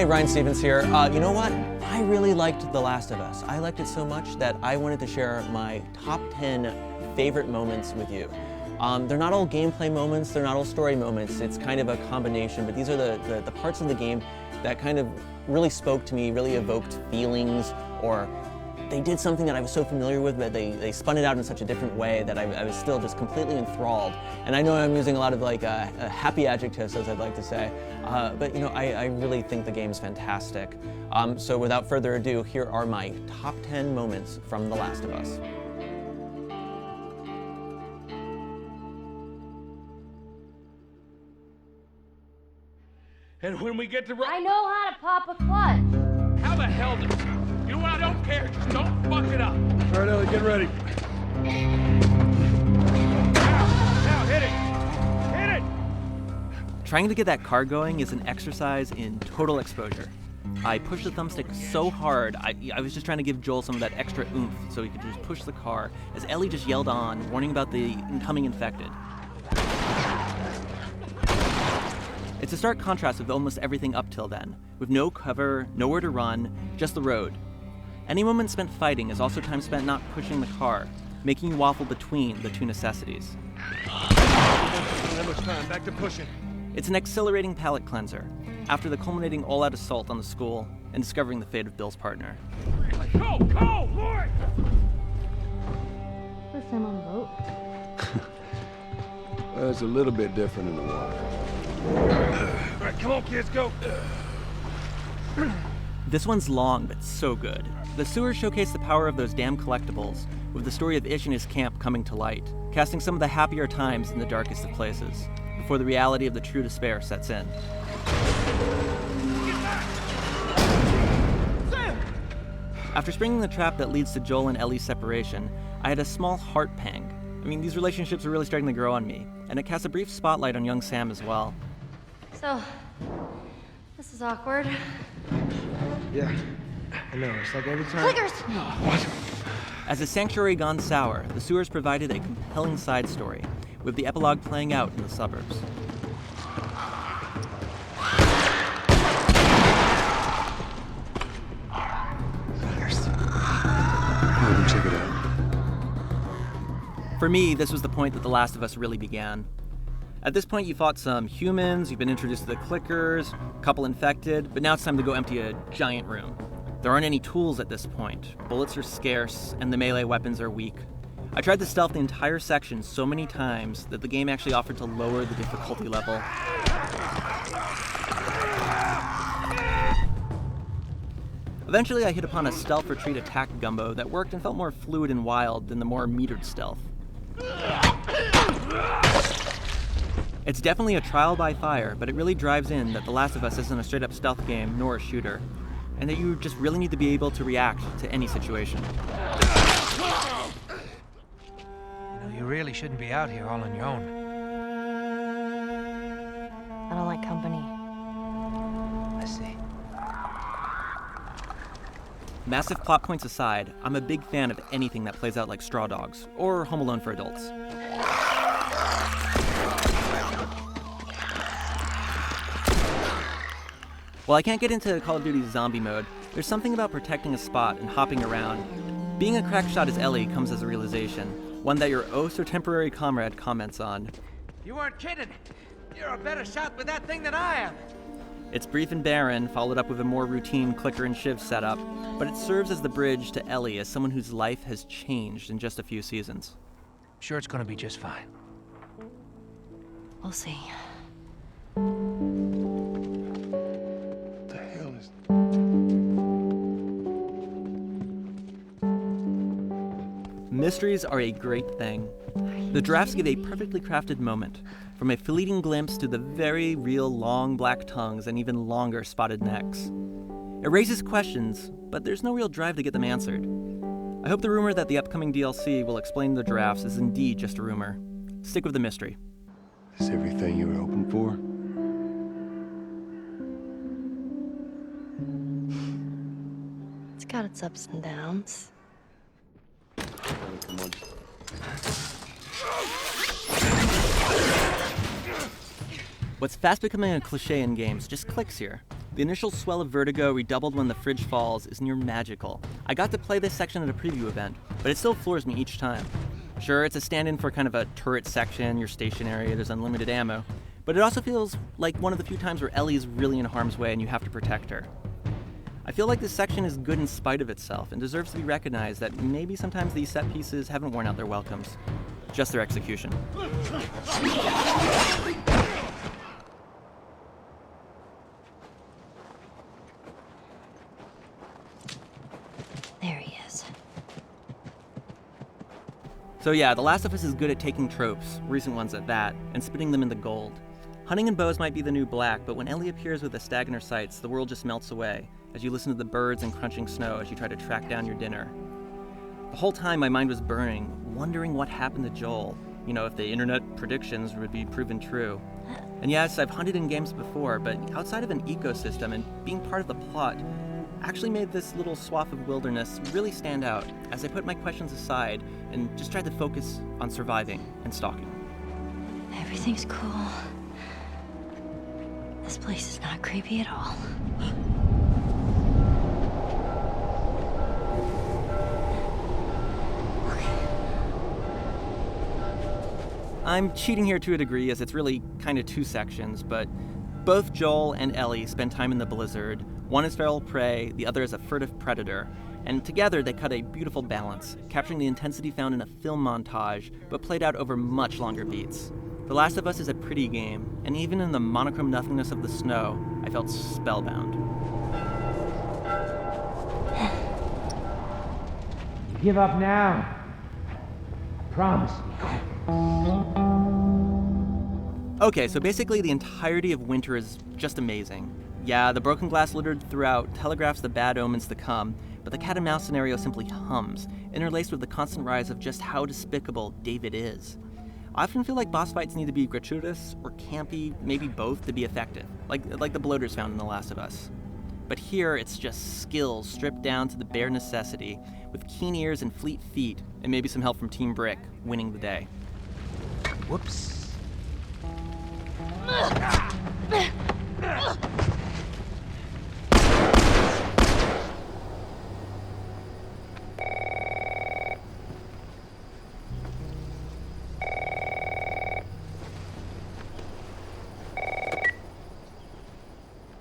Hey, Ryan Stevens here. You know what? I really liked The Last of Us. I liked it so much that I wanted to share my top 10 favorite moments with you. They're not all gameplay moments, they're not all story moments, it's kind of a combination, but these are the parts of the game that kind of really spoke to me, really evoked feelings, or they did something that I was so familiar with, but they spun it out in such a different way that I was still just completely enthralled. And I know I'm using a lot of like happy adjectives, as I'd like to say, but you know, I really think the game's fantastic. So without further ado, here are my top 10 moments from The Last of Us. And when we get to I know how to pop a clutch. How the hell do you know what? I don't care. Just don't fuck it up. All right, Ellie, get ready. Now, hit it. Hit it. Trying to get that car going is an exercise in total exposure. I pushed the thumbstick so hard, I was just trying to give Joel some of that extra oomph so he could just push the car as Ellie just yelled on, warning about the incoming infected. It's a stark contrast with almost everything up till then, with no cover, nowhere to run, just the road. Any moment spent fighting is also time spent not pushing the car, making you waffle between the two necessities. That much time. Back to pushing. It's an exhilarating palate cleanser, after the culminating all-out assault on the school and discovering the fate of Bill's partner. Go, Lord! First time on a boat. Well, it's a little bit different in the water. All right, come on, kids, go. This one's long, but so good. The sewers showcase the power of those damn collectibles, with the story of Ish and his camp coming to light, casting some of the happier times in the darkest of places, before the reality of the true despair sets in. After springing the trap that leads to Joel and Ellie's separation, I had a small heart pang. I mean, these relationships are really starting to grow on me, and it casts a brief spotlight on young Sam as well. So, this is awkward. Yeah, I know. It's like every time. Clickers! As the sanctuary gone sour, the sewers provided a compelling side story, with the epilogue playing out in the suburbs. Check it out. For me, this was the point that The Last of Us really began. At this point, you fought some humans, you've been introduced to the clickers, a couple infected, but now it's time to go empty a giant room. There aren't any tools at this point, bullets are scarce, and the melee weapons are weak. I tried to stealth the entire section so many times that the game actually offered to lower the difficulty level. Eventually, I hit upon a stealth retreat attack gumbo that worked and felt more fluid and wild than the more metered stealth. It's definitely a trial by fire, but it really drives in that The Last of Us isn't a straight-up stealth game nor a shooter, and that you just really need to be able to react to any situation. You really shouldn't be out here all on your own. I don't like company. I see. Massive plot points aside, I'm a big fan of anything that plays out like Straw Dogs, or Home Alone for adults. While I can't get into Call of Duty's zombie mode, there's something about protecting a spot and hopping around. Being a crack shot as Ellie comes as a realization, one that your oh-so-temporary comrade comments on. You weren't kidding. You're a better shot with that thing than I am. It's brief and barren, followed up with a more routine clicker and shiv setup, but it serves as the bridge to Ellie as someone whose life has changed in just a few seasons. Sure, it's gonna be just fine. We'll see. What the hell is... Mysteries are a great thing. The Giraffes give a perfectly crafted moment, from a fleeting glimpse to the very real long black tongues and even longer spotted necks. It raises questions, but there's no real drive to get them answered. I hope the rumor that the upcoming DLC will explain the Giraffes is indeed just a rumor. Stick with the mystery. Is everything you were hoping for? It's got its ups and downs. Come on. What's fast becoming a cliche in games just clicks here. The initial swell of vertigo redoubled when the fridge falls is near magical. I got to play this section at a preview event, but it still floors me each time. Sure, it's a stand-in for kind of a turret section, you're stationary, there's unlimited ammo, but it also feels like one of the few times where Ellie's really in harm's way and you have to protect her. I feel like this section is good in spite of itself and deserves to be recognized that maybe sometimes these set pieces haven't worn out their welcomes, just their execution. There he is. So yeah, The Last of Us is good at taking tropes, recent ones at that, and spinning them into gold. Hunting and bows might be the new black, but when Ellie appears with a stag in her sights, the world just melts away as you listen to the birds and crunching snow as you try to track down your dinner. The whole time my mind was burning, wondering what happened to Joel. You know, if the internet predictions would be proven true. And yes, I've hunted in games before, but outside of an ecosystem and being part of the plot, actually made this little swath of wilderness really stand out as I put my questions aside and just tried to focus on surviving and stalking. Everything's cool. This place is not creepy at all. I'm cheating here to a degree as it's really kind of two sections, but both Joel and Ellie spend time in the blizzard. One is feral prey, the other is a furtive predator, and together they cut a beautiful balance, capturing the intensity found in a film montage, but played out over much longer beats. The Last of Us is a pretty game, and even in the monochrome nothingness of the snow, I felt spellbound. Give up now. Promise me. Okay, so basically the entirety of winter is just amazing. Yeah, the broken glass littered throughout telegraphs the bad omens to come, but the cat and mouse scenario simply hums, interlaced with the constant rise of just how despicable David is. I often feel like boss fights need to be gratuitous or campy, maybe both, to be effective, like the bloaters found in The Last of Us. But here, it's just skills stripped down to the bare necessity, with keen ears and fleet feet, and maybe some help from Team Brick, winning the day. Whoops.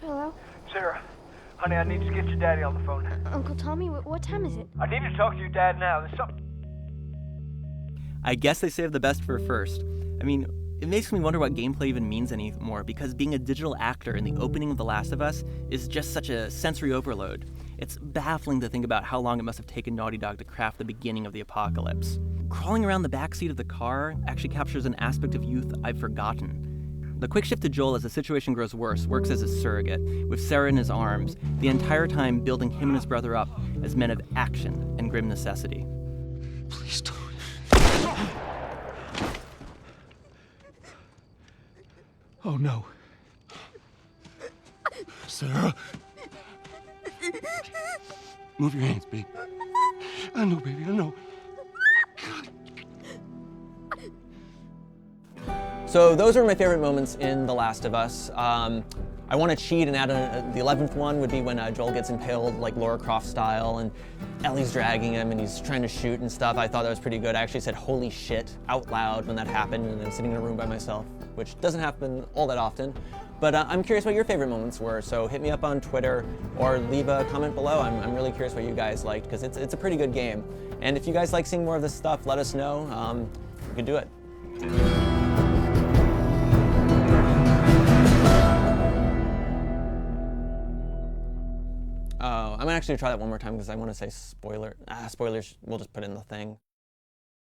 Hello? Sarah, honey, I need to get your daddy on the phone. Uncle Tommy, what time is it? I need to talk to your dad now. There's something. I guess they saved the best for first. I mean, it makes me wonder what gameplay even means anymore, because being a digital actor in the opening of The Last of Us is just such a sensory overload. It's baffling to think about how long it must have taken Naughty Dog to craft the beginning of the apocalypse. Crawling around the backseat of the car actually captures an aspect of youth I've forgotten. The quick shift to Joel as the situation grows worse works as a surrogate, with Sarah in his arms, the entire time building him and his brother up as men of action and grim necessity. Please don't. Oh no. Sarah. Move your hands, babe. I know, baby, I know. So those are my favorite moments in The Last of Us. I want to cheat and add the 11th one would be when Joel gets impaled like Lara Croft style and Ellie's dragging him and he's trying to shoot and stuff. I thought that was pretty good. I actually said holy shit out loud when that happened and I'm sitting in a room by myself, which doesn't happen all that often. But I'm curious what your favorite moments were, so hit me up on Twitter or leave a comment below. I'm really curious what you guys liked because it's a pretty good game. And if you guys like seeing more of this stuff, let us know. We could do it. I'm actually gonna try that one more time because I want to say spoiler. Spoilers, we'll just put in the thing.